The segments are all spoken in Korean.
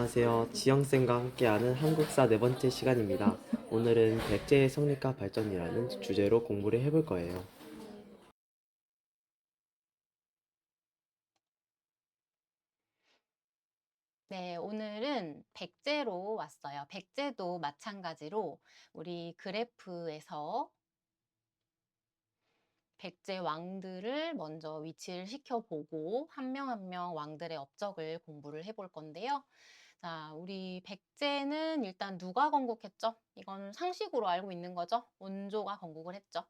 안녕하세요. 지영쌤과 함께하는 한국사 네 번째 시간입니다. 오늘은 백제의 성립과 발전이라는 주제로 공부를 해볼 거예요. 네, 오늘은 백제로 왔어요. 백제도 마찬가지로 우리 그래프에서 백제 왕들을 먼저 위치를 시켜보고 한 명 한 명 왕들의 업적을 공부를 해볼 건데요. 자, 우리 백제는 일단 누가 건국했죠? 이건 상식으로 알고 있는 거죠. 원조가 건국을 했죠.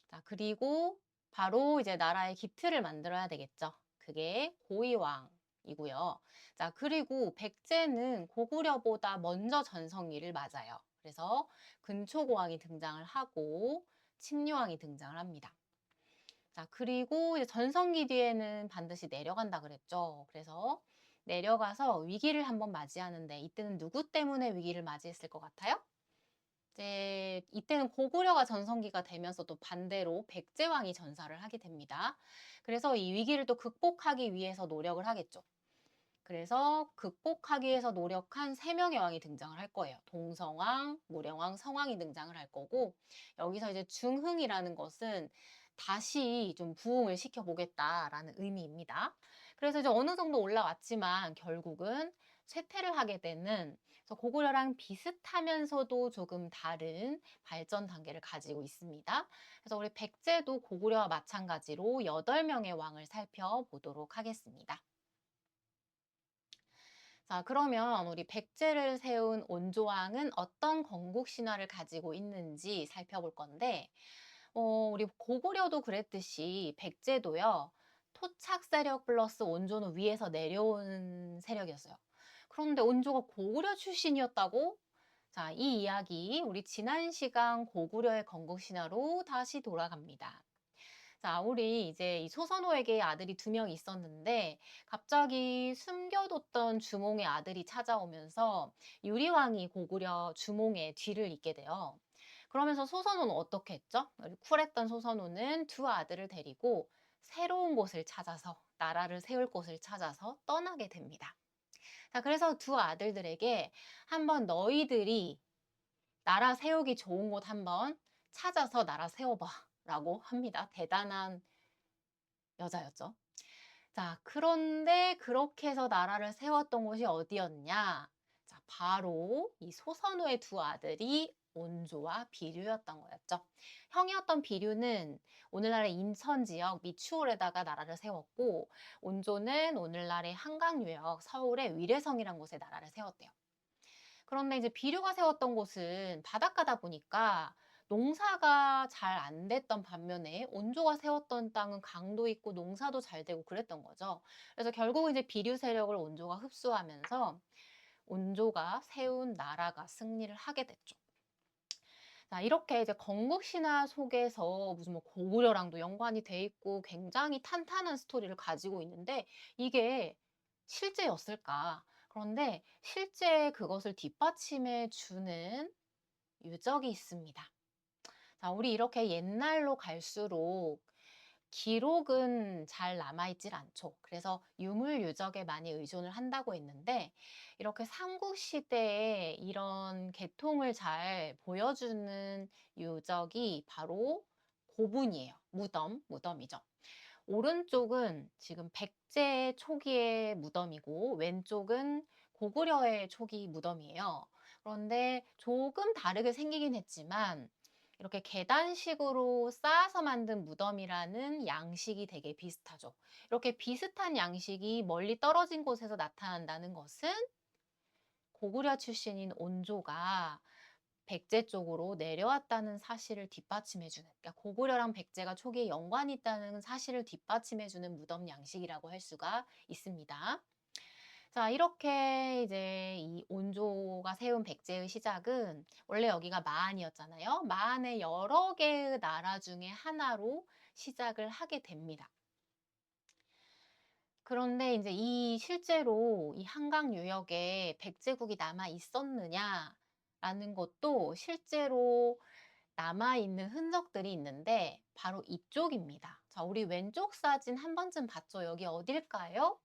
자, 그리고 바로 이제 나라의 기틀을 만들어야 되겠죠. 그게 고이왕이고요. 자, 그리고 백제는 고구려보다 먼저 전성기를 맞아요. 그래서 근초고왕이 등장을 하고 침류왕이 등장을 합니다. 자, 그리고 이제 전성기 뒤에는 반드시 내려간다 그랬죠. 그래서 내려가서 위기를 한번 맞이하는데 이때는 누구 때문에 위기를 맞이했을 것 같아요? 이제 이때는 고구려가 전성기가 되면서 또 반대로 백제왕이 전사를 하게 됩니다. 그래서 이 위기를 또 극복하기 위해서 노력을 하겠죠. 그래서 극복하기 위해서 노력한 세 명의 왕이 등장을 할 거예요. 동성왕, 무령왕, 성왕이 등장을 할 거고, 여기서 이제 중흥이라는 것은 다시 좀 부흥을 시켜보겠다라는 의미입니다. 그래서 이제 어느 정도 올라왔지만 결국은 쇠퇴를 하게 되는, 그래서 고구려랑 비슷하면서도 조금 다른 발전 단계를 가지고 있습니다. 그래서 우리 백제도 고구려와 마찬가지로 8명의 왕을 살펴보도록 하겠습니다. 자, 그러면 우리 백제를 세운 온조왕은 어떤 건국 신화를 가지고 있는지 살펴볼 건데, 우리 고구려도 그랬듯이 백제도요, 토착 세력 플러스 온조는 위에서 내려온 세력이었어요. 그런데 온조가 고구려 출신이었다고? 자, 이 이야기 우리 지난 시간 고구려의 건국 신화로 다시 돌아갑니다. 자, 우리 이제 이 소선호에게 아들이 2명 있었는데 갑자기 숨겨뒀던 주몽의 아들이 찾아오면서 유리왕이 고구려 주몽의 뒤를 잇게 돼요. 그러면서 소선호는 어떻게 했죠? 우리 쿨했던 소선호는 두 아들을 데리고 새로운 곳을 찾아서 나라를 세울 곳을 찾아서 떠나게 됩니다. 자, 그래서 두 아들들에게 한번 너희들이 나라 세우기 좋은 곳 한번 찾아서 나라 세워봐 라고 합니다. 대단한 여자였죠. 자, 그런데 그렇게 해서 나라를 세웠던 곳이 어디였냐? 자, 바로 이 소선호의 두 아들이 온조와 비류였던 거였죠. 형이었던 비류는 오늘날의 인천 지역 미추홀에다가 나라를 세웠고, 온조는 오늘날의 한강유역 서울의 위례성이란 곳에 나라를 세웠대요. 그런데 이제 비류가 세웠던 곳은 바닷가다 보니까 농사가 잘 안 됐던 반면에 온조가 세웠던 땅은 강도 있고 농사도 잘 되고 그랬던 거죠. 그래서 결국은 이제 비류 세력을 온조가 흡수하면서 온조가 세운 나라가 승리를 하게 됐죠. 자, 이렇게 이제 건국 신화 속에서 무슨 뭐 고구려랑도 연관이 돼 있고 굉장히 탄탄한 스토리를 가지고 있는데 이게 실제였을까? 그런데 실제 그것을 뒷받침해 주는 유적이 있습니다. 자, 우리 이렇게 옛날로 갈수록 기록은 잘 남아있질 않죠. 그래서 유물 유적에 많이 의존을 한다고 했는데 이렇게 삼국시대에 이런 계통을 잘 보여주는 유적이 바로 고분이에요. 무덤이죠. 오른쪽은 지금 백제 초기의 무덤이고 왼쪽은 고구려의 초기 무덤이에요. 그런데 조금 다르게 생기긴 했지만 이렇게 계단식으로 쌓아서 만든 무덤이라는 양식이 되게 비슷하죠. 이렇게 비슷한 양식이 멀리 떨어진 곳에서 나타난다는 것은 고구려 출신인 온조가 백제 쪽으로 내려왔다는 사실을 뒷받침해주는, 그러니까 고구려랑 백제가 초기에 연관이 있다는 사실을 뒷받침해주는 무덤 양식이라고 할 수가 있습니다. 자, 이렇게 이제 이 온조가 세운 백제의 시작은 원래 여기가 마한이었잖아요. 마한의 여러 개의 나라 중에 하나로 시작을 하게 됩니다. 그런데 이제 이 실제로 이 한강 유역에 백제국이 남아 있었느냐라는 것도 실제로 남아 있는 흔적들이 있는데 바로 이쪽입니다. 자, 우리 왼쪽 사진 한 번쯤 봤죠? 여기 어딜까요?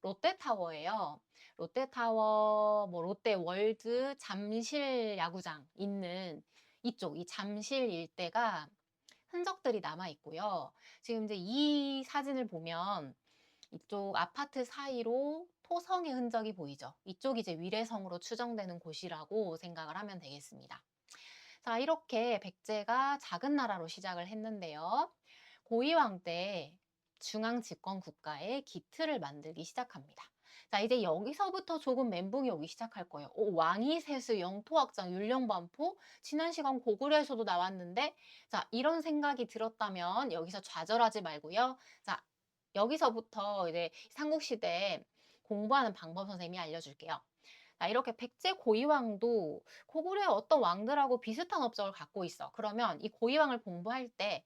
롯데타워예요. 롯데타워, 뭐 롯데월드, 잠실 야구장 있는 이쪽, 이 잠실 일대가 흔적들이 남아 있고요. 지금 이제 이 사진을 보면 이쪽 아파트 사이로 토성의 흔적이 보이죠. 이쪽이 이제 위례성으로 추정되는 곳이라고 생각을 하면 되겠습니다. 자, 이렇게 백제가 작은 나라로 시작을 했는데요. 고이왕 때 중앙 집권 국가의 기틀을 만들기 시작합니다. 자, 이제 여기서부터 조금 멘붕이 오기 시작할 거예요. 왕위 세수, 영토 확장, 율령 반포, 지난 시간 고구려에서도 나왔는데, 자, 이런 생각이 들었다면 여기서 좌절하지 말고요. 자, 여기서부터 이제 삼국시대 공부하는 방법 선생님이 알려줄게요. 자, 이렇게 백제 고이왕도 고구려의 어떤 왕들하고 비슷한 업적을 갖고 있어. 그러면 이 고이왕을 공부할 때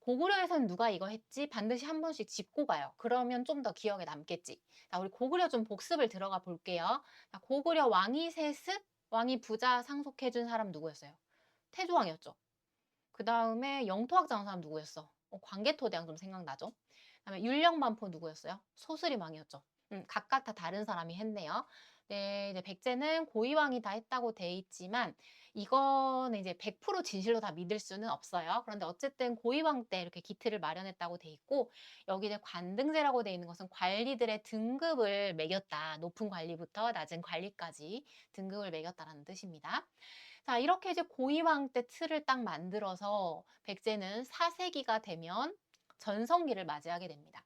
고구려에서는 누가 이거 했지? 반드시 한 번씩 짚고 가요. 그러면 좀 더 기억에 남겠지. 자, 우리 고구려 좀 복습을 들어가 볼게요. 자, 고구려 왕이 세습, 왕이 부자 상속해준 사람 누구였어요? 태조왕이었죠. 그 다음에 영토 확장한 사람 누구였어? 광개토대왕 좀 생각나죠? 그다음에 율령반포 누구였어요? 소스리왕이었죠. 각각 다 다른 사람이 했네요. 네, 이제 백제는 고이왕이 다 했다고 돼 있지만 이거는 이제 100% 진실로 다 믿을 수는 없어요. 그런데 어쨌든 고이왕 때 이렇게 기틀을 마련했다고 돼 있고 여기 이제 관등제라고 돼 있는 것은 관리들의 등급을 매겼다. 높은 관리부터 낮은 관리까지 등급을 매겼다라는 뜻입니다. 자, 이렇게 이제 고이왕 때 틀을 딱 만들어서 백제는 4세기가 되면 전성기를 맞이하게 됩니다.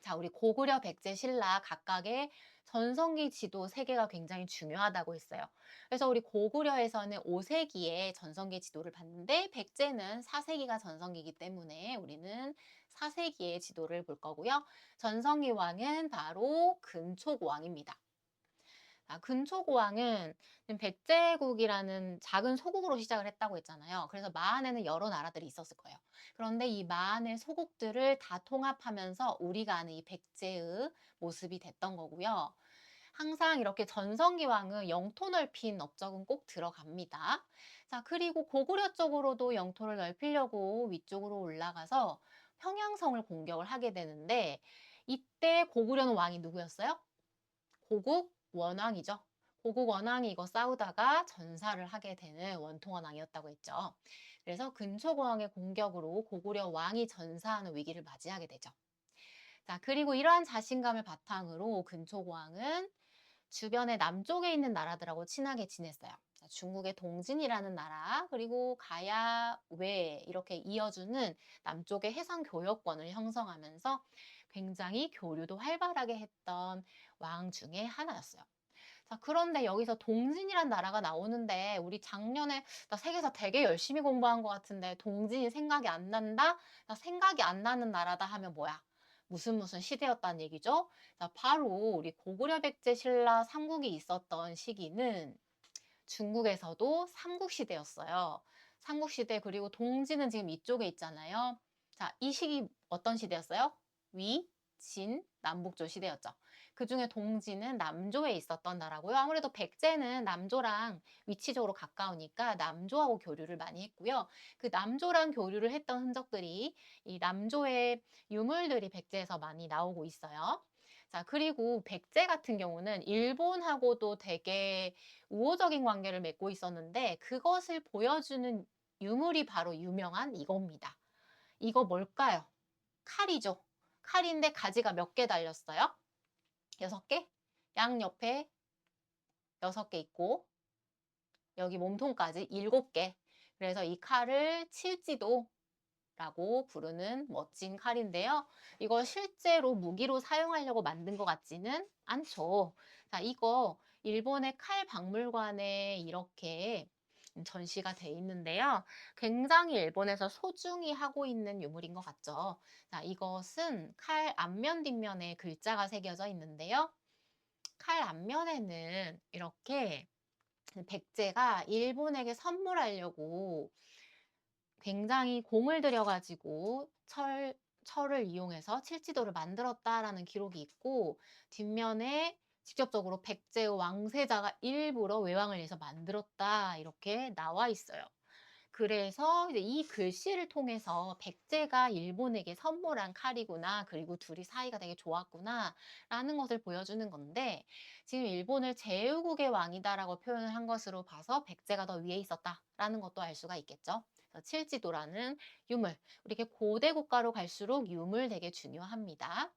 자, 우리 고구려, 백제, 신라 각각의 전성기 지도 세 개가 굉장히 중요하다고 했어요. 그래서 우리 고구려에서는 5세기에 전성기 지도를 봤는데 백제는 4세기가 전성기이기 때문에 우리는 4세기의 지도를 볼 거고요. 전성기 왕은 바로 근초고왕입니다. 근초고왕은 백제국이라는 작은 소국으로 시작을 했다고 했잖아요. 그래서 마한에는 여러 나라들이 있었을 거예요. 그런데 이 마한의 소국들을 다 통합하면서 우리가 아는 이 백제의 모습이 됐던 거고요. 항상 이렇게 전성기왕은 영토 넓힌 업적은 꼭 들어갑니다. 자, 그리고 고구려 쪽으로도 영토를 넓히려고 위쪽으로 올라가서 평양성을 공격을 하게 되는데 이때 고구려는 왕이 누구였어요? 고국 원왕이죠. 고국 원왕이 이거 싸우다가 전사를 하게 되는 원통원 왕이었다고 했죠. 그래서 근초고왕의 공격으로 고구려 왕이 전사하는 위기를 맞이하게 되죠. 자, 그리고 이러한 자신감을 바탕으로 근초고왕은 주변의 남쪽에 있는 나라들하고 친하게 지냈어요. 중국의 동진이라는 나라, 그리고 가야, 외 이렇게 이어주는 남쪽의 해상 교역권을 형성하면서 굉장히 교류도 활발하게 했던 왕 중에 하나였어요. 자, 그런데 여기서 동진이란 나라가 나오는데 우리 작년에 나 세계사 되게 열심히 공부한 것 같은데 동진이 생각이 안 난다? 나 생각이 안 나는 나라다 하면 뭐야? 무슨 시대였다는 얘기죠? 자, 바로 우리 고구려 백제 신라 삼국이 있었던 시기는 중국에서도 삼국시대였어요. 삼국시대 그리고 동진은 지금 이쪽에 있잖아요. 자, 이 시기 어떤 시대였어요? 위, 진, 남북조 시대였죠. 그 중에 동진은 남조에 있었던 나라고요. 아무래도 백제는 남조랑 위치적으로 가까우니까 남조하고 교류를 많이 했고요. 그 남조랑 교류를 했던 흔적들이 이 남조의 유물들이 백제에서 많이 나오고 있어요. 자, 그리고 백제 같은 경우는 일본하고도 되게 우호적인 관계를 맺고 있었는데 그것을 보여주는 유물이 바로 유명한 이겁니다. 이거 뭘까요? 칼이죠. 칼인데 가지가 몇 개 달렸어요? 6개? 양옆에 6개 있고 여기 몸통까지 7개. 그래서 이 칼을 칠지도라고 부르는 멋진 칼인데요. 이거 실제로 무기로 사용하려고 만든 것 같지는 않죠. 자, 이거 일본의 칼 박물관에 이렇게 전시가 돼 있는데요. 굉장히 일본에서 소중히 하고 있는 유물인 것 같죠. 자, 이것은 칼 앞면 뒷면에 글자가 새겨져 있는데요. 칼 앞면에는 이렇게 백제가 일본에게 선물하려고 굉장히 공을 들여가지고 철을 이용해서 칠지도를 만들었다라는 기록이 있고 뒷면에 직접적으로 백제의 왕세자가 일부러 외왕을 위해서 만들었다 이렇게 나와 있어요. 그래서 이제 이 글씨를 통해서 백제가 일본에게 선물한 칼이구나. 그리고 둘이 사이가 되게 좋았구나라는 것을 보여주는 건데 지금 일본을 제후국의 왕이다라고 표현을 한 것으로 봐서 백제가 더 위에 있었다라는 것도 알 수가 있겠죠. 그래서 칠지도라는 유물. 우리 이렇게 고대 국가로 갈수록 유물 되게 중요합니다.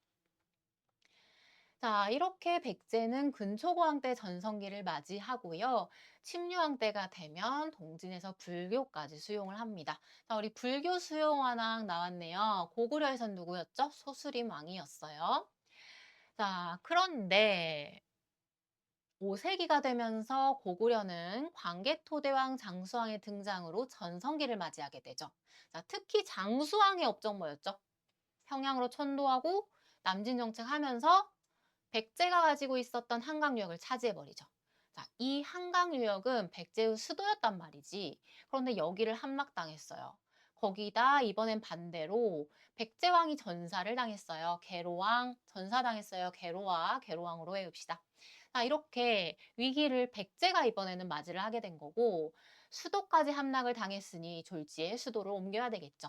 자, 이렇게 백제는 근초고왕 때 전성기를 맞이하고요. 침류왕 때가 되면 동진에서 불교까지 수용을 합니다. 자, 우리 불교 수용왕 나왔네요. 고구려에선 누구였죠? 소수림 왕이었어요. 자, 그런데 5세기가 되면서 고구려는 광개토대왕 장수왕의 등장으로 전성기를 맞이하게 되죠. 자, 특히 장수왕의 업적 뭐였죠? 평양으로 천도하고 남진 정책하면서 백제가 가지고 있었던 한강유역을 차지해버리죠. 자, 이 한강유역은 백제의 수도였단 말이지. 그런데 여기를 함락당했어요. 거기다 이번엔 반대로 백제왕이 전사를 당했어요. 계로왕 전사당했어요. 계로왕으로 외웁시다. 자, 이렇게 위기를 백제가 이번에는 맞이를 하게 된 거고 수도까지 함락을 당했으니 졸지에 수도를 옮겨야 되겠죠.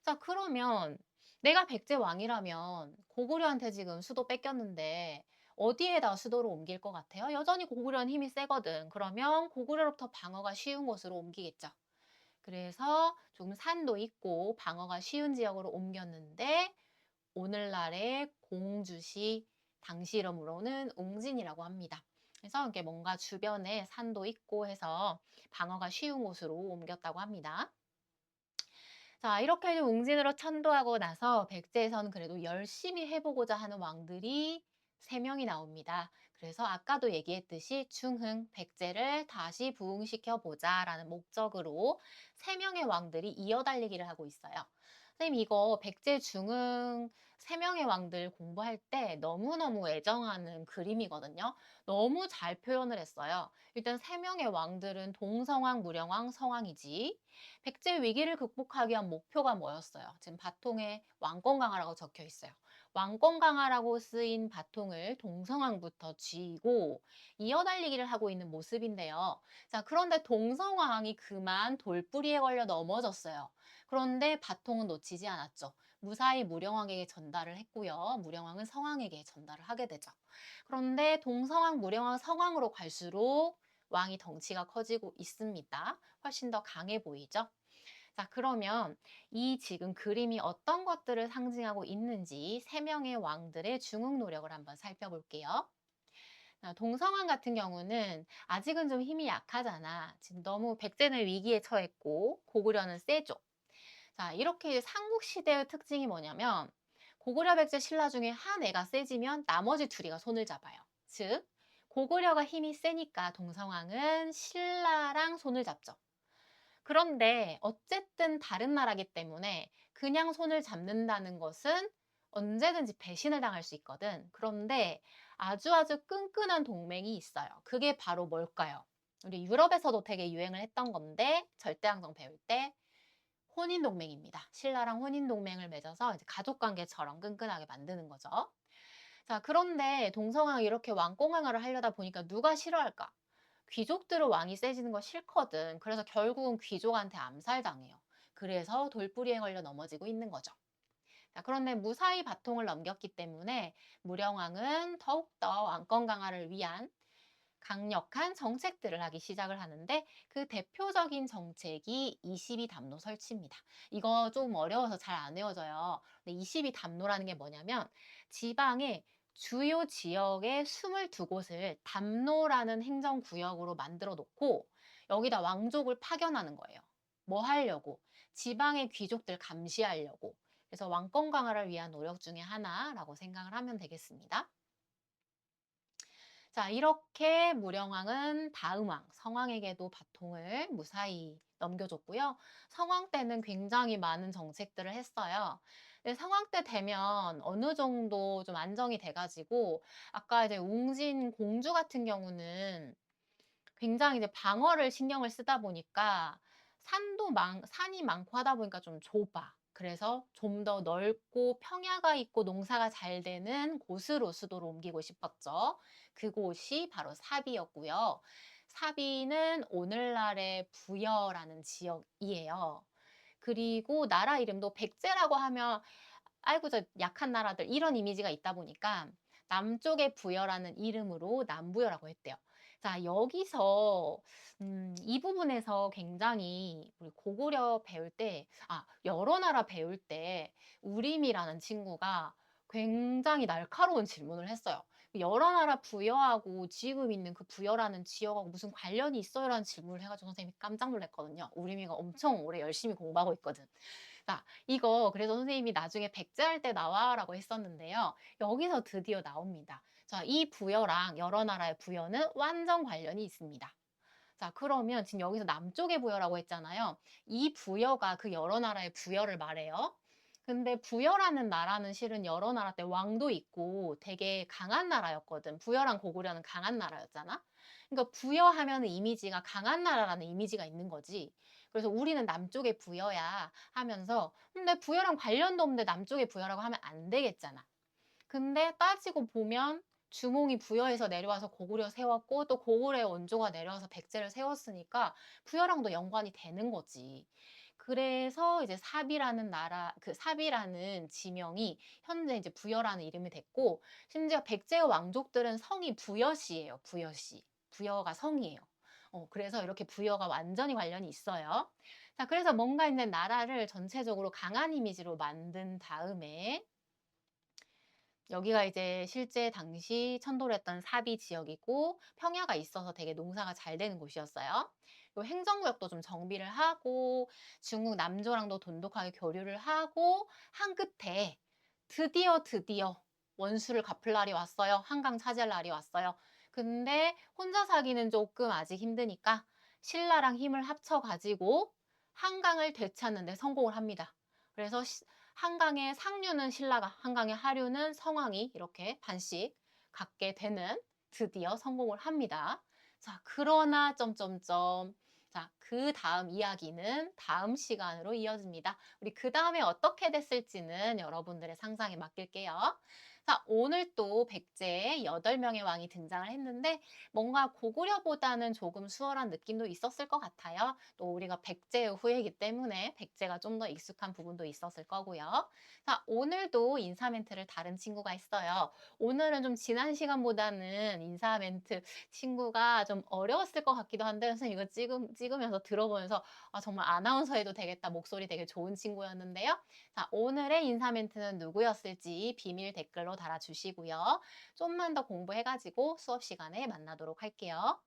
자, 그러면 내가 백제 왕이라면 고구려한테 지금 수도 뺏겼는데 어디에다 수도를 옮길 것 같아요? 여전히 고구려는 힘이 세거든. 그러면 고구려로부터 방어가 쉬운 곳으로 옮기겠죠. 그래서 좀 산도 있고 방어가 쉬운 지역으로 옮겼는데 오늘날의 공주시 당시 이름으로는 웅진이라고 합니다. 그래서 이게 뭔가 주변에 산도 있고 해서 방어가 쉬운 곳으로 옮겼다고 합니다. 자, 이렇게 웅진으로 천도하고 나서 백제에서는 그래도 열심히 해보고자 하는 왕들이 3명이 나옵니다. 그래서 아까도 얘기했듯이 중흥, 백제를 다시 부흥시켜 보자라는 목적으로 3명의 왕들이 이어달리기를 하고 있어요. 선생님, 이거 백제 중흥 3명의 왕들 공부할 때 너무너무 애정하는 그림이거든요. 너무 잘 표현을 했어요. 일단 3명의 왕들은 동성왕, 무령왕, 성왕이지. 백제 위기를 극복하기 위한 목표가 뭐였어요? 지금 바통에 왕권 강화라고 적혀 있어요. 왕권 강화라고 쓰인 바통을 동성왕부터 쥐고 이어달리기를 하고 있는 모습인데요. 자, 그런데 동성왕이 그만 돌뿌리에 걸려 넘어졌어요. 그런데 바통은 놓치지 않았죠. 무사히 무령왕에게 전달을 했고요. 무령왕은 성왕에게 전달을 하게 되죠. 그런데 동성왕, 무령왕, 성왕으로 갈수록 왕이 덩치가 커지고 있습니다. 훨씬 더 강해 보이죠? 자, 그러면 이 지금 그림이 어떤 것들을 상징하고 있는지 3명의 왕들의 중흥 노력을 한번 살펴볼게요. 자, 동성왕 같은 경우는 아직은 좀 힘이 약하잖아. 지금 너무 백제는 위기에 처했고 고구려는 세죠. 자, 이렇게 삼국시대의 특징이 뭐냐면 고구려, 백제, 신라 중에 한 애가 세지면 나머지 둘이가 손을 잡아요. 즉, 고구려가 힘이 세니까 동성왕은 신라랑 손을 잡죠. 그런데 어쨌든 다른 나라기 때문에 그냥 손을 잡는다는 것은 언제든지 배신을 당할 수 있거든. 그런데 아주 끈끈한 동맹이 있어요. 그게 바로 뭘까요? 우리 유럽에서도 되게 유행을 했던 건데 절대왕정 배울 때 혼인동맹입니다. 신라랑 혼인동맹을 맺어서 이제 가족관계처럼 끈끈하게 만드는 거죠. 자, 그런데 동성왕이 이렇게 왕공강화를 하려다 보니까 누가 싫어할까? 귀족들은 왕이 세지는 거 싫거든. 그래서 결국은 귀족한테 암살당해요. 그래서 돌뿌리에 걸려 넘어지고 있는 거죠. 자, 그런데 무사히 바통을 넘겼기 때문에 무령왕은 더욱더 왕권 강화를 위한 강력한 정책들을 하기 시작을 하는데 그 대표적인 정책이 22담로 설치입니다. 이거 좀 어려워서 잘 안 외워져요. 근데 22담로라는 게 뭐냐면 지방의 주요 지역의 22곳을 담로라는 행정구역으로 만들어 놓고 여기다 왕족을 파견하는 거예요. 뭐 하려고? 지방의 귀족들 감시하려고. 그래서 왕권 강화를 위한 노력 중에 하나라고 생각을 하면 되겠습니다. 자, 이렇게 무령왕은 다음 왕, 성왕에게도 바통을 무사히 넘겨줬고요. 성왕 때는 굉장히 많은 정책들을 했어요. 근데 성왕 때 되면 어느 정도 좀 안정이 돼가지고 아까 이제 웅진 공주 같은 경우는 굉장히 이제 방어를 신경을 쓰다 보니까 산이 많고 하다 보니까 좀 좁아. 그래서 좀 더 넓고 평야가 있고 농사가 잘 되는 곳으로 수도를 옮기고 싶었죠. 그곳이 바로 사비였고요. 사비는 오늘날의 부여라는 지역이에요. 그리고 나라 이름도 백제라고 하면 아이고 저 약한 나라들 이런 이미지가 있다 보니까 남쪽의 부여라는 이름으로 남부여라고 했대요. 자, 여기서 이 부분에서 굉장히 우리 고구려 배울 때, 여러 나라 배울 때 우림이라는 친구가 굉장히 날카로운 질문을 했어요. 여러 나라 부여하고 지금 있는 그 부여라는 지역하고 무슨 관련이 있어요라는 질문을 해가지고 선생님이 깜짝 놀랐거든요. 우림이가 엄청 오래 열심히 공부하고 있거든. 자, 이거 그래서 선생님이 나중에 백제할 때 나와라고 했었는데요. 여기서 드디어 나옵니다. 자, 이 부여랑 여러 나라의 부여는 완전 관련이 있습니다. 자, 그러면 지금 여기서 남쪽의 부여라고 했잖아요. 이 부여가 그 여러 나라의 부여를 말해요. 근데 부여라는 나라는 실은 여러 나라 때 왕도 있고 되게 강한 나라였거든. 부여랑 고구려는 강한 나라였잖아. 그러니까 부여하면 이미지가 강한 나라라는 이미지가 있는 거지. 그래서 우리는 남쪽의 부여야 하면서 근데 부여랑 관련도 없는데 남쪽의 부여라고 하면 안 되겠잖아. 근데 따지고 보면 주몽이 부여에서 내려와서 고구려 세웠고 또 고구려의 원조가 내려와서 백제를 세웠으니까 부여랑도 연관이 되는 거지. 그래서 이제 사비라는 나라, 그 사비라는 지명이 현재 이제 부여라는 이름이 됐고, 심지어 백제의 왕족들은 성이 부여시예요. 부여시. 부여가 성이에요. 그래서 이렇게 부여가 완전히 관련이 있어요. 자, 그래서 뭔가 이제 나라를 전체적으로 강한 이미지로 만든 다음에 여기가 이제 실제 당시 천도를 했던 사비 지역이고 평야가 있어서 되게 농사가 잘 되는 곳이었어요. 요 행정구역도 좀 정비를 하고 중국 남조랑도 돈독하게 교류를 하고 한 끝에 드디어 원수를 갚을 날이 왔어요. 한강 차지할 날이 왔어요. 근데 혼자 사기는 조금 아직 힘드니까 신라랑 힘을 합쳐 가지고 한강을 되찾는 데 성공을 합니다. 그래서 한강의 상류는 신라가, 한강의 하류는 성왕이 이렇게 반씩 갖게 되는 드디어 성공을 합니다. 자, 그러나 점점점. 자, 그 다음 이야기는 다음 시간으로 이어집니다. 우리 그 다음에 어떻게 됐을지는 여러분들의 상상에 맡길게요. 자, 오늘 또 백제에 8명의 왕이 등장을 했는데 뭔가 고구려보다는 조금 수월한 느낌도 있었을 것 같아요. 또 우리가 백제의 후예이기 때문에 백제가 좀 더 익숙한 부분도 있었을 거고요. 자, 오늘도 인사 멘트를 다른 친구가 했어요. 오늘은 좀 지난 시간보다는 인사 멘트 친구가 좀 어려웠을 것 같기도 한데 선생님 이거 찍으면서 들어보면서 정말 아나운서 해도 되겠다. 목소리 되게 좋은 친구였는데요. 자, 오늘의 인사 멘트는 누구였을지 비밀 댓글로 달아주시고요. 좀만 더 공부해가지고 수업 시간에 만나도록 할게요.